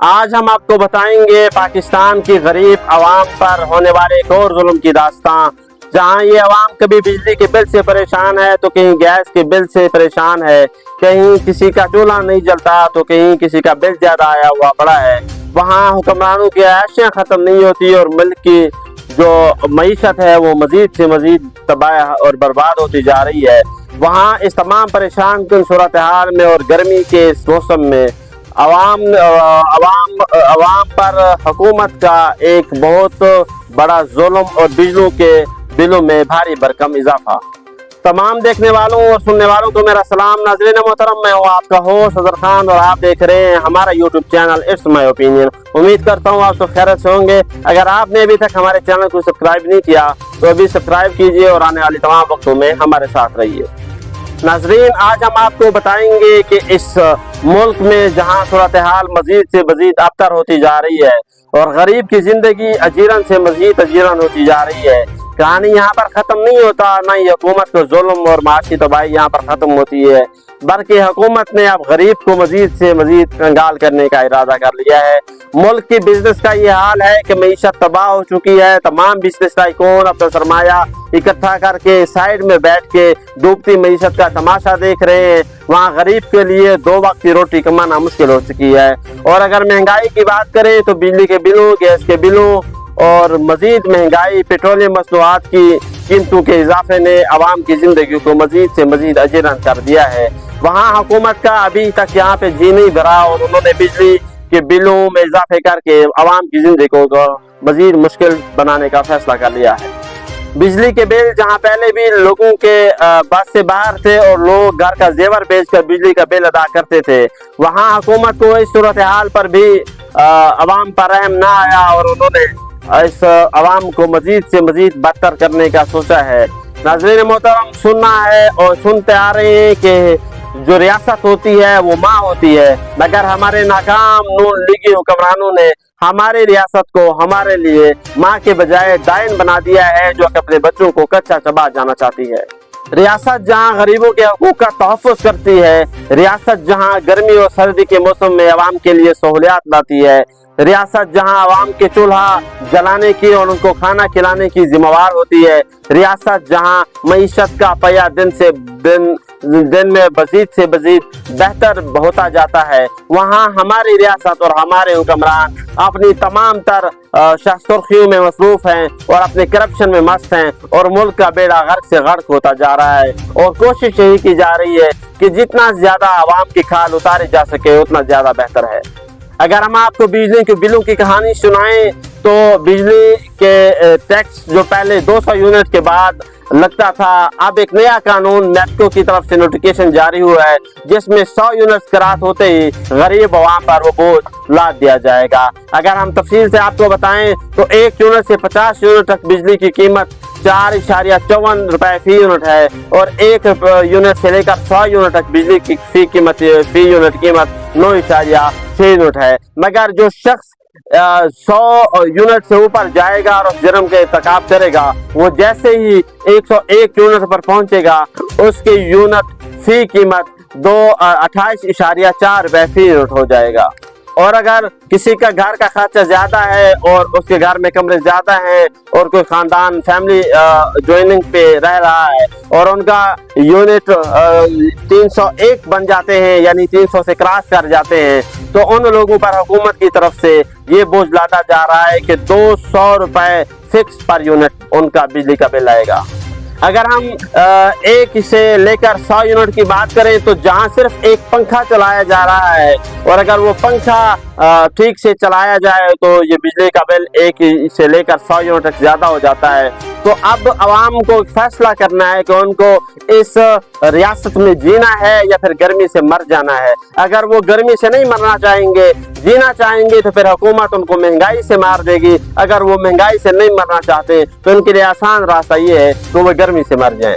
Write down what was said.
آج ہم آپ کو بتائیں گے پاکستان کی غریب عوام پر ہونے والے ایک اور ظلم کی داستان، جہاں یہ عوام کبھی بجلی کے بل سے پریشان ہے تو کہیں گیس کے بل سے پریشان ہے، کہیں کسی کا چولہا نہیں جلتا تو کہیں کسی کا بل زیادہ آیا ہوا پڑا ہے۔ وہاں حکمرانوں کی عیاشیاں ختم نہیں ہوتی اور ملک کی جو معیشت ہے وہ مزید سے مزید تباہ اور برباد ہوتی جا رہی ہے۔ وہاں اس تمام پریشان کن صورتحال میں اور گرمی کے اس موسم میں عوام پر حکومت کا ایک بہت بڑا ظلم اور بجلیوں کے بلوں میں بھاری بھرکم اضافہ۔ تمام دیکھنے والوں اور سننے والوں کو میرا سلام۔ ناظرین محترم، میں ہوں آپ کا ہوسٹ اظہر خان اور آپ دیکھ رہے ہیں ہمارا YouTube channel it's my opinion. امید کرتا ہوں آپ سب خیریت سے ہوں گے۔ اگر آپ نے ابھی تک ہمارے چینل کو سبسکرائب نہیں کیا تو ابھی سبسکرائب کیجیے اور آنے والے تمام وقتوں میں ہمارے ساتھ رہیے۔ ناظرین، آج ہم آپ کو بتائیں گے کہ اس ملک میں جہاں صورتحال مزید سے مزید ابتر ہوتی جا رہی ہے اور غریب کی زندگی اجیرن سے مزید اجیرن ہوتی جا رہی ہے، کہانی یہاں پر ختم نہیں ہوتا، نہ ہی حکومت کو ظلم اور معاشی تباہی یہاں پر ختم ہوتی ہے، بلکہ حکومت نے اب غریب کو مزید سے مزید کنگال کرنے کا ارادہ کر لیا ہے۔ ملک کی بزنس کا یہ حال ہے کہ معیشت تباہ ہو چکی ہے۔ تمام بزنس ٹائکون اپنا سرمایہ اکٹھا کر کے سائیڈ میں بیٹھ کے ڈوبتی معیشت کا تماشا دیکھ رہے ہیں۔ وہاں غریب کے لیے 2 وقت کی روٹی کمانا مشکل ہو چکی ہے۔ اور اگر مہنگائی کی بات کریں تو بجلی کے بلوں، گیس کے بلوں اور مزید مہنگائی، پیٹرولیم مصنوعات کی قیمتوں کے اضافے نے عوام کی زندگی کو مزید سے مزید اجیرن کر دیا ہے۔ وہاں حکومت کا ابھی تک یہاں پہ جی نہیں بھرا اور انہوں نے بجلی کے بلوں میں اضافے کر کے عوام کی زندگی کو مزید مشکل بنانے کا فیصلہ کر لیا ہے۔ بجلی کے بل جہاں پہلے بھی لوگوں کے بس سے باہر تھے اور لوگ گھر کا زیور بیچ کر بجلی کا بل ادا کرتے تھے، وہاں حکومت کو اس صورتحال پر بھی عوام پر رحم نہ آیا اور انہوں نے اس عوام کو مزید سے مزید بدتر کرنے کا سوچا ہے۔ ناظرین محترم، سننا ہے اور سنتے آ رہے ہیں کہ جو ریاست ہوتی ہے وہ ماں ہوتی ہے، مگر ہمارے ناکام نون لیگی حکمرانوں نے ہماری ریاست کو ہمارے لیے ماں کے بجائے ڈائن بنا دیا ہے، جو کہ اپنے بچوں کو کچا چبا جانا چاہتی ہے۔ ریاست جہاں غریبوں کے حقوق کا تحفظ کرتی ہے، ریاست جہاں گرمی اور سردی کے موسم میں عوام کے لیے سہولیات لاتی ہے، ریاست جہاں عوام کے چولہا جلانے کی اور ان کو کھانا کھلانے کی ذمہ وار ہوتی ہے، ریاست جہاں معیشت کا پیا دن میں مزید سے مزید بہتر ہوتا جاتا ہے، وہاں ہماری ریاست اور ہمارے حکمران اپنی تمام تر سرخیوں میں مصروف ہیں اور اپنے کرپشن میں مست ہیں اور ملک کا بیڑا غرق سے غرق ہوتا جا رہا ہے۔ اور کوشش یہی کی جا رہی ہے کہ جتنا زیادہ عوام کی کھال اتاری جا سکے اتنا زیادہ بہتر ہے۔ اگر ہم آپ کو بجلی کے بلوں کی کہانی سنائیں تو بجلی کے ٹیکس جو پہلے 200 یونٹ کے بعد لگتا تھا، اب ایک نیا قانون میپکو کی طرف سے نوٹیفیکیشن جاری ہوا ہے جس میں 100 یونٹ کراط ہوتے ہی غریب عوام پر وہ بوجھ لاد دیا جائے گا۔ اگر ہم تفصیل سے آپ کو بتائیں تو 1 یونٹ سے 50 یونٹ تک بجلی کی قیمت 4.54 روپے فی یونٹ ہے اور 1 یونٹ سے لے کر 100 یونٹ تک بجلی کی فی یونٹ قیمت 9.6 یونٹ ہے، مگر جو شخص 100 یونٹ سے اوپر جائے گا اور اس جرم کے ارتکاب کرے گا، وہ جیسے ہی 101 یونٹ پر پہنچے گا اس کی یونٹ فی قیمت 28.4 روپے فی یونٹ ہو جائے گا۔ اور اگر کسی کا گھر کا خرچہ زیادہ ہے اور اس کے گھر میں کمرے زیادہ ہیں اور کوئی خاندان فیملی جوائننگ پہ رہ رہا ہے اور ان کا یونٹ 301 بن جاتے ہیں، یعنی 300 سے کراس کر جاتے ہیں، تو ان لوگوں پر حکومت کی طرف سے یہ بوجھ لادا جا رہا ہے کہ 200 روپے فکس پر یونٹ ان کا بجلی کا بل آئے گا۔ اگر ہم 1 سے لے کر 100 یونٹ کی بات کریں تو جہاں صرف ایک پنکھا چلایا جا رہا ہے اور اگر وہ پنکھا ٹھیک سے چلایا جائے تو یہ بجلی کا بل 1 سے لے کر 100 یونٹ تک زیادہ ہو جاتا ہے۔ تو اب عوام کو فیصلہ کرنا ہے کہ ان کو اس ریاست میں جینا ہے یا پھر گرمی سے مر جانا ہے۔ اگر وہ گرمی سے نہیں مرنا چاہیں گے، جینا چاہیں گے، تو پھر حکومت ان کو مہنگائی سے مار دے گی۔ اگر وہ مہنگائی سے نہیں مرنا چاہتے تو ان کے لیے آسان راستہ یہ ہے کہ وہ گرمی سے مر جائیں۔